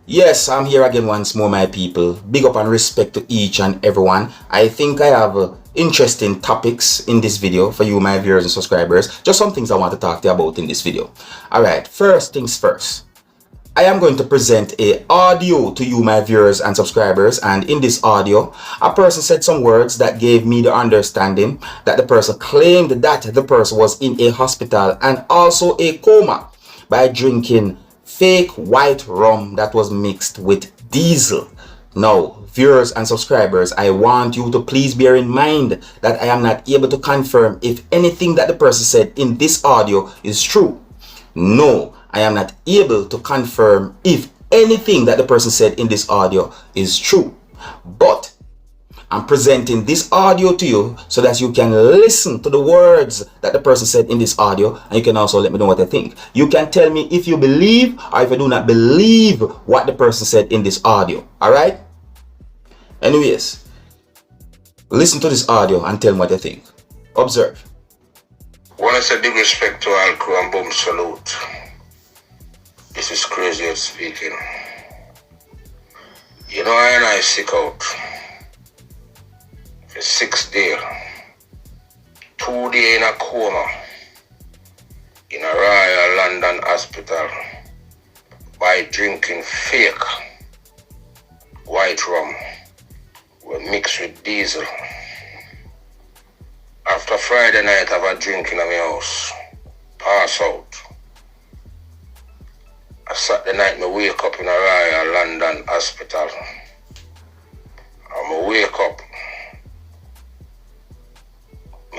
Yes, I'm here again once more, my people. Big up and respect to each and everyone. I think I have interesting topics in this video for you, my viewers and subscribers. Just some things I want to talk to you about in this video. Alright, first things first. I am going to present a audio to you, my viewers and subscribers, and in this audio, a person said some words that gave me the understanding that the person claimed that the person was in a hospital and also a coma by drinking fake white rum that was mixed with diesel. Now, viewers and subscribers, I want you to please bear in mind that I am not able to confirm if anything that the person said in this audio is true. No, I am not able to confirm if anything that the person said in this audio is true. But I'm presenting this audio to you so that you can listen to the words that the person said in this audio, and you can also let me know what you think. You can tell me if you believe or if you do not believe what the person said in this audio. Alright? Anyways, listen to this audio and tell me what you think. Observe. Want to say big respect to all crew and boom salute. This is Crazy speaking. You know I sick out. 6 days, 2 days in a coma in a Royal London hospital by drinking fake white rum mixed with diesel. After Friday night, I have a drink in my house, pass out. I Saturday night, I wake up in a Royal London hospital. I wake up.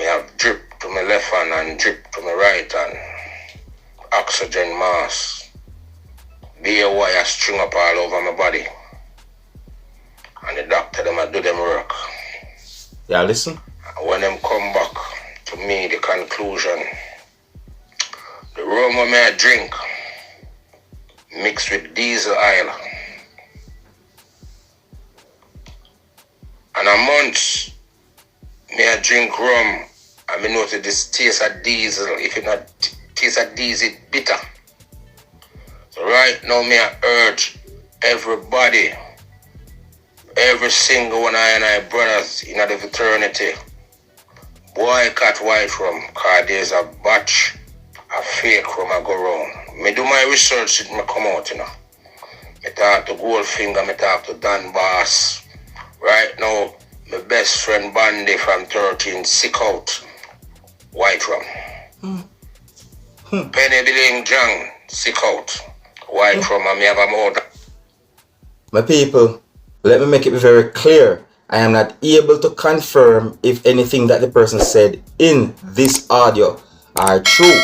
I have drip to my left hand and drip to my right hand. Oxygen mask. Bare wire string up all over my body. And the doctor them do them work. Yeah, listen. And when them come back to me, the conclusion, the rum I drink mixed with diesel oil. And a month I drink rum, and I notice this taste of diesel. If it not taste of diesel, it's bitter. So right now, I urge everybody, every single one of my brothers in the fraternity, boycott white rum, because there's a batch of fake rum I go around. I do my research, it may come out, you know. I talk to Goldfinger, I talk to Dan Bass. Right now, my best friend Bandy from 13 sick out white rum. Penny Billing Jang sick out white rum, and me have a more. My people, let me make it very clear. I am not able to confirm if anything that the person said in this audio are true.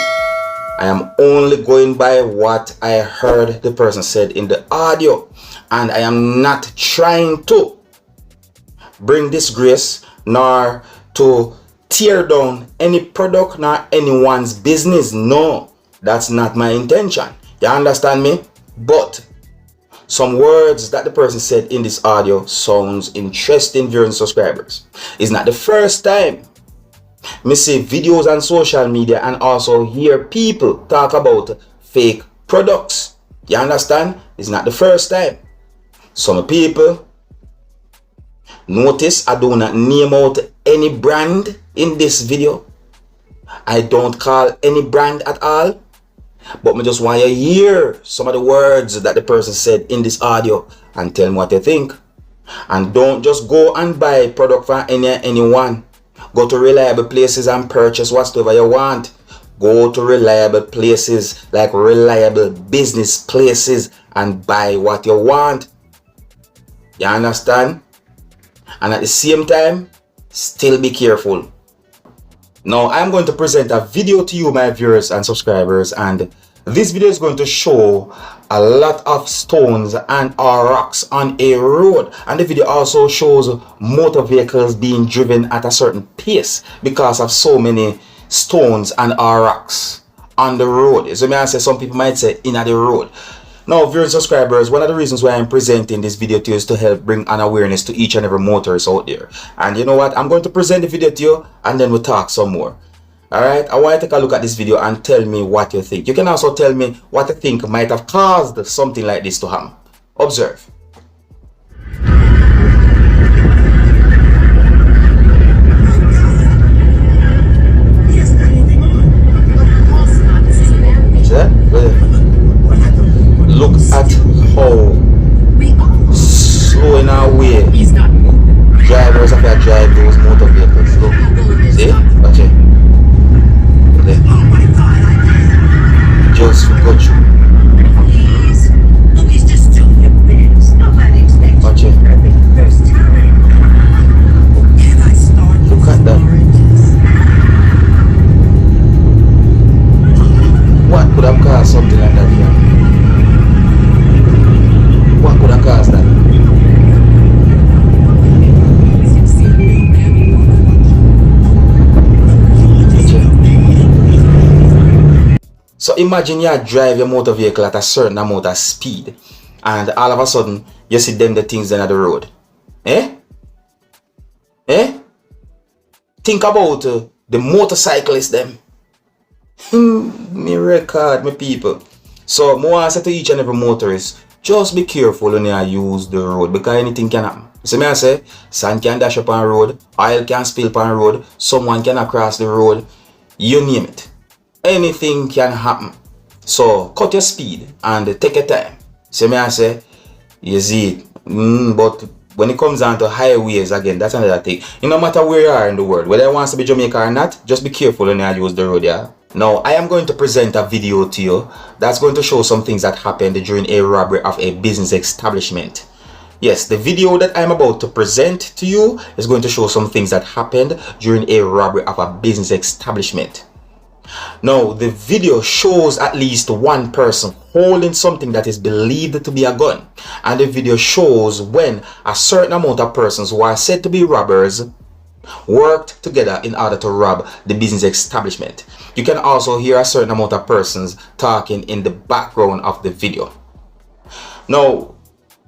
I am only going by what I heard the person said in the audio, and I am not trying to bring disgrace nor to tear down any product nor anyone's business. No, that's not my intention. You understand me? But some words that the person said in this audio sounds interesting, viewers and subscribers. It's not the first time me see videos on social media and also hear people talk about fake products. You understand? It's not the first time. Some people, notice I do not name out any brand in this video. I don't call any brand at all. But I just want you to hear some of the words that the person said in this audio and tell me what you think. And don't just go and buy product from anyone. Go to reliable places and purchase whatever you want. Go to reliable places, like reliable business places, and buy what you want. You understand? And at the same time, still be careful. Now, I'm going to present a video to you, my viewers and subscribers, and this video is going to show a lot of stones and or rocks on a road, and the video also shows motor vehicles being driven at a certain pace because of so many stones and or rocks on the road. So may I say, some people might say in the road. Now, viewers and subscribers, one of the reasons why I'm presenting this video to you is to help bring an awareness to each and every motorist out there. And you know what? I'm going to present the video to you and then we'll talk some more. Alright, I want you to take a look at this video and tell me what you think. You can also tell me what you think might have caused something like this to happen. Observe. Look at how slow in our way drivers have to drive those motor vehicles. Look, see? Watch it. There. Just got you. Watch it. Look at that. What could have caused something like that here? What could have caused that? So imagine you drive your motor vehicle at a certain amount of speed and all of a sudden you see them the things on the road. Eh? Eh? Think about the motorcyclists them. Me record, my people. So more I say to each and every motorist, just be careful when you use the road because anything can happen. So me I say, sand can dash up on the road, oil can spill upon the road, someone can cross the road, you name it. Anything can happen. So cut your speed and take your time. So me I say, you see it. But when it comes down to highways again, that's another thing. No matter where you are in the world, whether you want to be Jamaica or not, just be careful when you use the road, yeah? Now, I am going to present a video to you that's going to show some things that happened during a robbery of a business establishment. Yes, the video that I'm about to present to you is going to show some things that happened during a robbery of a business establishment. Now, the video shows at least one person holding something that is believed to be a gun. And the video shows when a certain amount of persons who are said to be robbers worked together in order to rob the business establishment. You can also hear a certain amount of persons talking in the background of the video. Now,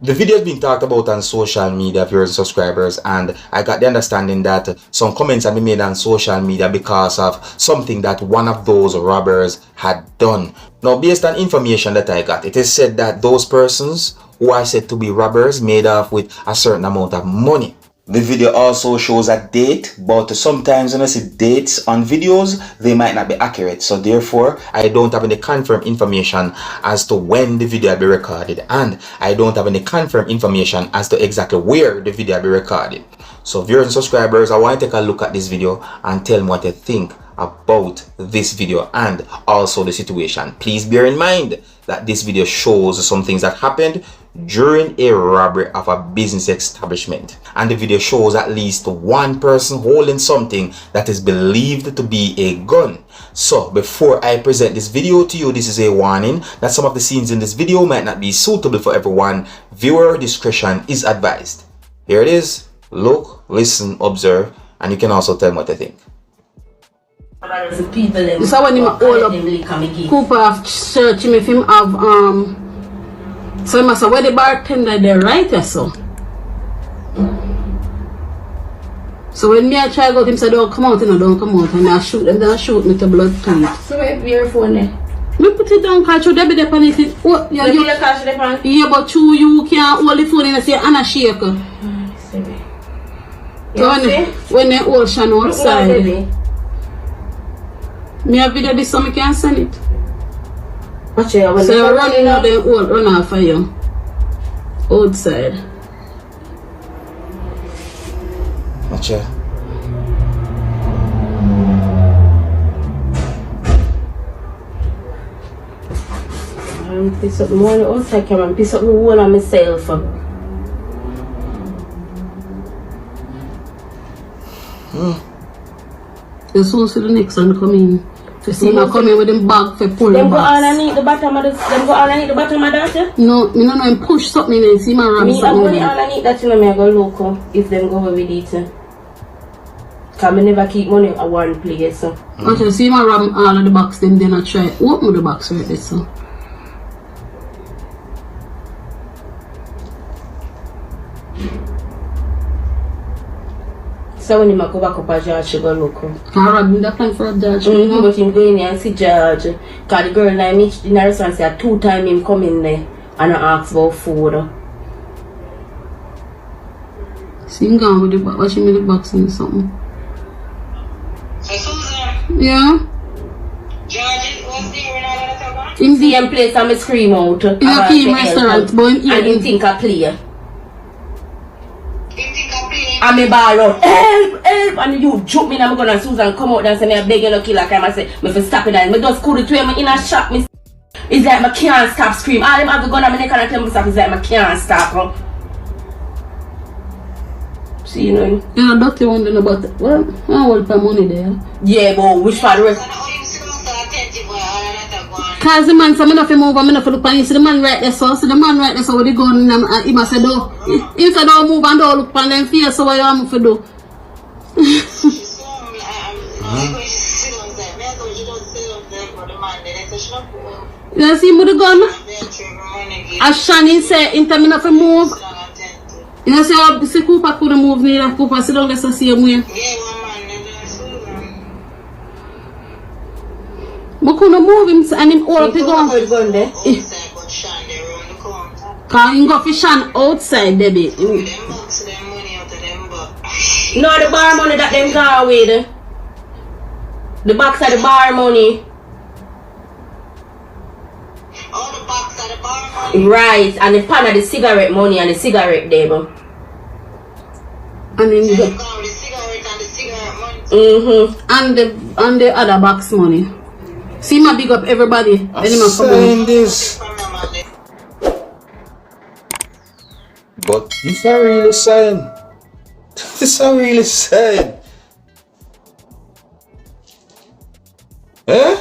the video has been talked about on social media, viewers and subscribers, and I got the understanding that some comments have been made on social media because of something that one of those robbers had done. Now, based on information that I got, it is said that those persons who are said to be robbers made off with a certain amount of money. The video also shows a date, but sometimes when I see dates on videos, they might not be accurate. So therefore, I don't have any confirmed information as to when the video will be recorded. And I don't have any confirmed information as to exactly where the video will be recorded. So viewers and subscribers, I want to take a look at this video and tell me what you think about this video and also the situation. Please bear in mind that this video shows some things that happened during a robbery of a business establishment, and the video shows at least one person holding something that is believed to be a gun. So before I present this video to you, this is a warning that some of the scenes in this video might not be suitable for everyone. Viewer discretion is advised. Here it is. Look, listen, observe, and you can also tell me what you think. This is when him all up Cooper have search him if him have so he must say where the bartender there, right? So when me I try go him say don't come out, don't come out, and I shoot them, then I shoot me to blood too. So where your phone there? Me put it down, catch you, there be the pan it. Oh, yeah, you catch the pan? Yeah, but you can't hold the phone and say and a shake. So when they all shine outside, me have video this so me can send it. Watch it, when so you running out the all run off for you outside. Watch it. Piss up more outside camera, piss up the wall on myself. You soon see the next one coming. You see me coming with them bag for pull them go all underneath the bottom of the that? No, me no know him push something and see my rabbit. Me I'm going underneath that, you know, me I go look if them go with it. Cause me never keep money at one place. So. Okay, see my ram all of the box then I try open the box right there so. So when you go back up a judge, you go look. I been that time for a judge. But him go in here and see judge. Cause the girl like me in the restaurant say 2 times him come in there and I ask about food. See him gone with the box. Watching me the boxing or something. So Susan, Yeah? George was there when I got a talk. Him See him place and me scream out. in a team restaurant, but him and him eating. think I play. Him think I play. And me ball out, help, help, and you jump me and I'm gonna Susan come out and say me a begging no killer time. I say me for stop it and me just could it to him in a shop. Me it's like me can't stop scream. All them have the gun on my neck and I tell me stop. It's like me can't stop. See you know. You know, doctor wondering about well, I want the money there. Yeah, but which part the rest? Cause the man said, I'm not move, I'm not for the police. The man right there, so the man right there, so with the gun, and he must say, do. If I don't move and don't look on them face, so what you want me to do? You see me with the gun? As Shani said, in time enough to move. You know, see Cooper couldn't move neither. Cooper sit down there the same way. But couldn't move him and him all up the gun. Cause he go for Shan outside, baby. No, the bar money that them go with. The box of the bar money. All the box of the bar money. Right, and the pan of the cigarette money and the cigarette table. And then The the, cigarette and the cigarette money. and the other box money. See my big up everybody. I'm Then him a come saying out. this. But this are really saying. This are really saying. Eh?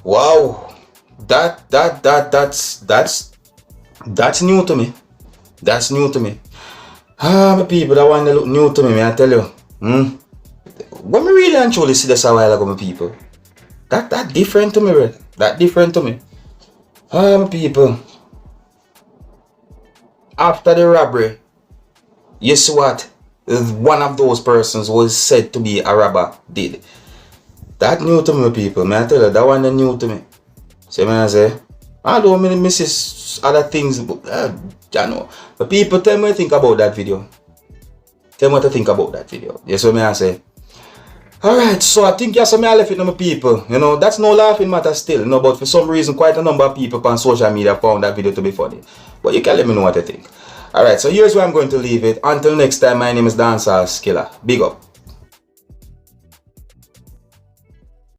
Wow. That's new to me. That's new to me. Ah, my people, that one they look new to me, I tell you. When we really and truly see this a while ago, my people. That different to me, right? That different to me. Ah, my people. After the robbery, you see what one of those persons was said to be a robber did. That new to me, people. I tell you, that one new to me. See what I say? I don't mean misses other things, but I know. But people, tell me what you think about that video. Tell me what you think about that video. Yes, what I say. Alright, so I think yes, I left it to my people. You know, that's no laughing matter still. You know, but for some reason, quite a number of people on social media found that video to be funny. But you can let me know what you think. Alright, so here's where I'm going to leave it. Until next time, my name is Dancehall Skilla. Big up.